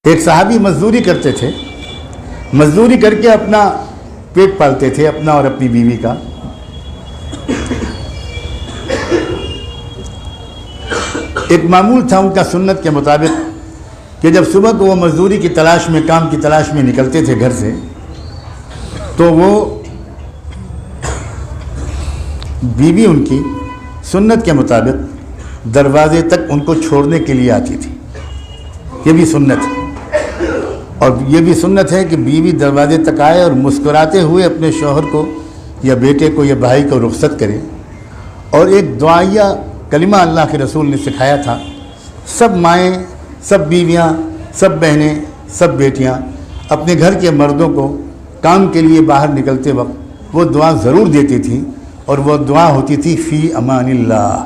ایک صحابی مزدوری کرتے تھے، مزدوری کر کے اپنا پیٹ پالتے تھے، اپنا اور اپنی بیوی کا۔ ایک معمول تھا ان کا سنت کے مطابق کہ جب صبح کو وہ مزدوری کی تلاش میں، کام کی تلاش میں نکلتے تھے گھر سے، تو وہ بیوی ان کی سنت کے مطابق دروازے تک ان کو چھوڑنے کے لیے آتی تھی۔ یہ بھی سنت ہے، اور یہ بھی سنت ہے کہ بیوی دروازے تک آئے اور مسکراتے ہوئے اپنے شوہر کو یا بیٹے کو یا بھائی کو رخصت کرے، اور ایک دعائیہ کلمہ اللہ کے رسول نے سکھایا تھا۔ سب مائیں، سب بیویاں، سب بہنیں، سب بیٹیاں اپنے گھر کے مردوں کو کام کے لیے باہر نکلتے وقت وہ دعا ضرور دیتی تھیں، اور وہ دعا ہوتی تھی فی امان اللہ۔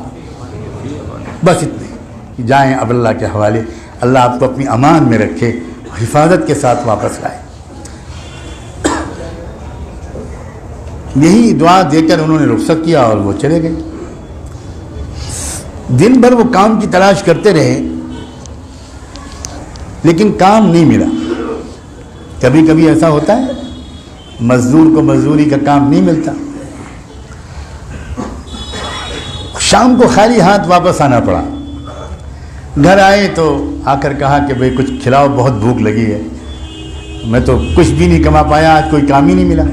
بس اتنے کہ جائیں اب اللہ کے حوالے، اللہ آپ کو اپنی امان میں رکھے، حفاظت کے ساتھ واپس لائے۔ یہی دعا دے کر انہوں نے رخصت کیا اور وہ چلے گئے۔ دن بھر وہ کام کی تلاش کرتے رہے، لیکن کام نہیں ملا۔ کبھی کبھی ایسا ہوتا ہے مزدور کو مزدوری کا کام نہیں ملتا، شام کو خالی ہاتھ واپس آنا پڑا۔ گھر آئے تو آ کر کہا کہ بھئی کچھ کھلاؤ، بہت بھوک لگی ہے، میں تو کچھ بھی نہیں کما پایا، آج کوئی کام ہی نہیں ملا،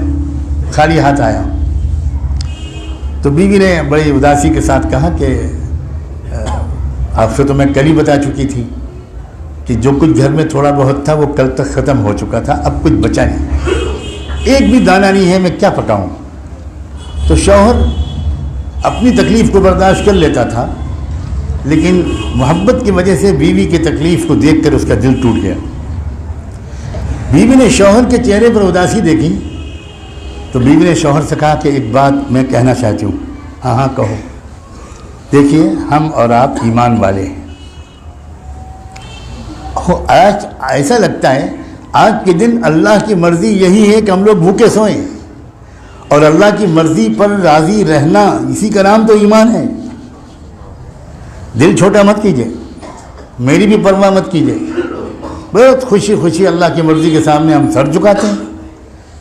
خالی ہاتھ آیا ہوں۔ تو بیوی نے بڑی اداسی کے ساتھ کہا کہ آپ سے تو میں کل ہی بتا چکی تھی کہ جو کچھ گھر میں تھوڑا بہت تھا وہ کل تک ختم ہو چکا تھا، اب کچھ بچا نہیں، ایک بھی دانہ نہیں ہے، میں کیا پکاؤں۔ تو شوہر اپنی تکلیف کو برداشت کر لیتا تھا، لیکن محبت کی وجہ سے بیوی کی تکلیف کو دیکھ کر اس کا دل ٹوٹ گیا۔ بیوی نے شوہر کے چہرے پر اداسی دیکھی تو بیوی نے شوہر سے کہا کہ ایک بات میں کہنا چاہتی ہوں۔ ہاں ہاں کہو۔ دیکھیے ہم اور آپ ایمان والے ہیں، آج ایسا لگتا ہے آج کے دن اللہ کی مرضی یہی ہے کہ ہم لوگ بھوکے سوئیں، اور اللہ کی مرضی پر راضی رہنا اسی کا نام تو ایمان ہے۔ دل چھوٹا مت کیجئے، میری بھی پرواہ مت کیجئے، بہت خوشی خوشی اللہ کی مرضی کے سامنے ہم سر جھکاتے ہیں۔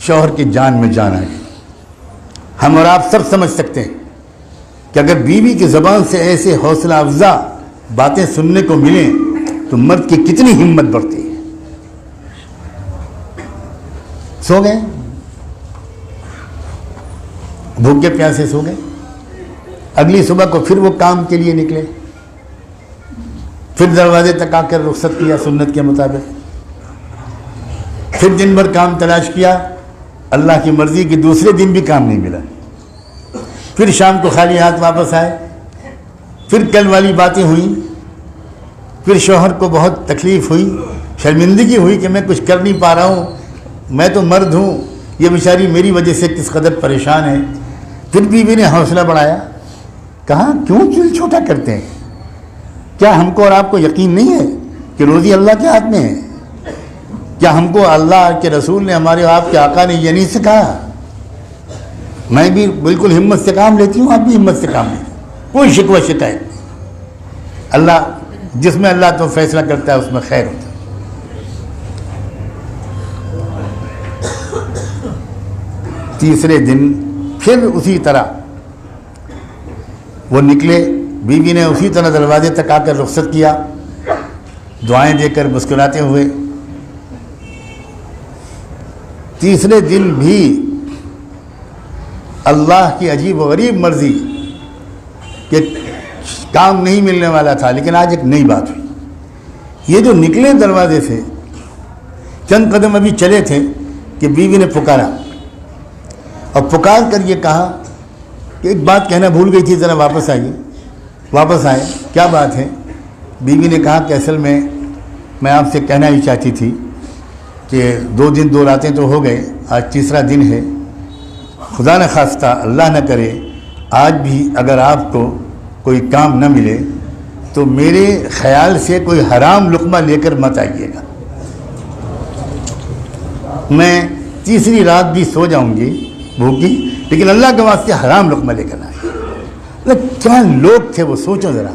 شوہر کی جان میں جان آئے۔ ہم اور آپ سب سمجھ سکتے ہیں کہ اگر بیوی کی زبان سے ایسے حوصلہ افزا باتیں سننے کو ملیں تو مرد کی کتنی ہمت بڑھتی ہے۔ سو گئے، بھوکے پیاسے سو گئے۔ اگلی صبح کو پھر وہ کام کے لیے نکلے، پھر دروازے تک آ کر رخصت کیا سنت کے مطابق، پھر دن بھر کام تلاش کیا، اللہ کی مرضی کی دوسرے دن بھی کام نہیں ملا، پھر شام کو خالی ہاتھ واپس آئے، پھر کل والی باتیں ہوئیں، پھر شوہر کو بہت تکلیف ہوئی، شرمندگی ہوئی کہ میں کچھ کر نہیں پا رہا ہوں، میں تو مرد ہوں، یہ بیچاری میری وجہ سے کس قدر پریشان ہے۔ پھر بیوی نے حوصلہ بڑھایا، کہا کیوں دل چھوٹا کرتے ہیں؟ کیا ہم کو اور آپ کو یقین نہیں ہے کہ روزی اللہ کے ہاتھ میں ہے؟ کیا ہم کو اللہ کے رسول نے، ہمارے آپ کے آقا نے یہ نہیں سکھایا؟ میں بھی بالکل ہمت سے کام لیتی ہوں، آپ بھی ہمت سے کام لیں، کوئی شکوہ شکایت نہیں۔ اللہ جس میں اللہ تو فیصلہ کرتا ہے اس میں خیر ہوتا ہے۔ تیسرے دن پھر اسی طرح وہ نکلے، بیوی نے اسی طرح دروازے تک آ کر رخصت کیا، دعائیں دے کر مسکراتے ہوئے۔ تیسرے دن بھی اللہ کی عجیب و غریب مرضی کہ کام نہیں ملنے والا تھا، لیکن آج ایک نئی بات ہوئی۔ یہ جو نکلے دروازے سے چند قدم ابھی چلے تھے کہ بیوی نے پکارا، اور پکار کر یہ کہا کہ ایک بات کہنا بھول گئی تھی، ذرا واپس آئیے۔ واپس آئے، کیا بات ہے؟ بیوی نے کہا کہ اصل میں آپ سے کہنا ہی چاہتی تھی کہ 2 دن 2 راتیں تو ہو گئے، آج تیسرا دن ہے، خدا نہ خواستہ اللہ نہ کرے آج بھی اگر آپ کو کوئی کام نہ ملے تو میرے خیال سے کوئی حرام لقمہ لے کر مت آئیے گا، میں تیسری رات بھی سو جاؤں گی بھوکی، لیکن اللہ کے واسطے حرام لقمہ لے کر آئے۔ کیا لوگ تھے وہ، سوچو ذرا،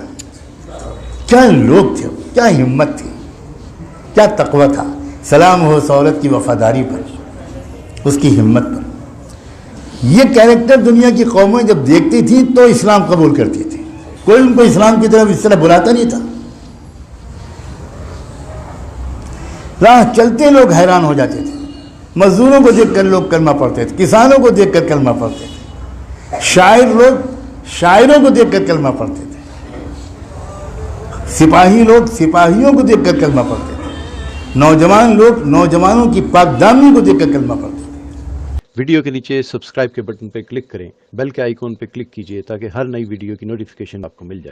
کیا لوگ تھے، کیا ہمت تھی۔ کیا تقوی تھا. سلام ہو سہولت کی وفاداری پر، اس کی ہمت پر. یہ کیریکٹر دنیا کی قومیں جب دیکھتی تھیں تو اسلام قبول کرتی تھی. کوئی ان کو اسلام کی طرف اس طرح بلاتا نہیں تھا. راہ چلتے لوگ حیران ہو جاتے تھے. مزدوروں کو دیکھ کر لوگ کلمہ پڑھتے تھے، کسانوں کو دیکھ کر کلمہ پڑھتے تھے، شاعر لوگ شاعروں کو دیکھ کر کلمہ پڑھتے تھے، سپاہی لوگ سپاہیوں کو دیکھ کر کلمہ پڑھتے تھے، نوجوان لوگ نوجوانوں کی پاک دامنی کو دیکھ کر کلمہ پڑھتے تھے. ویڈیو کے نیچے سبسکرائب کے بٹن پہ کلک کریں، بیل کے آئیکن پہ کلک کیجئے تاکہ ہر نئی ویڈیو کی نوٹیفیکیشن آپ کو مل جائے.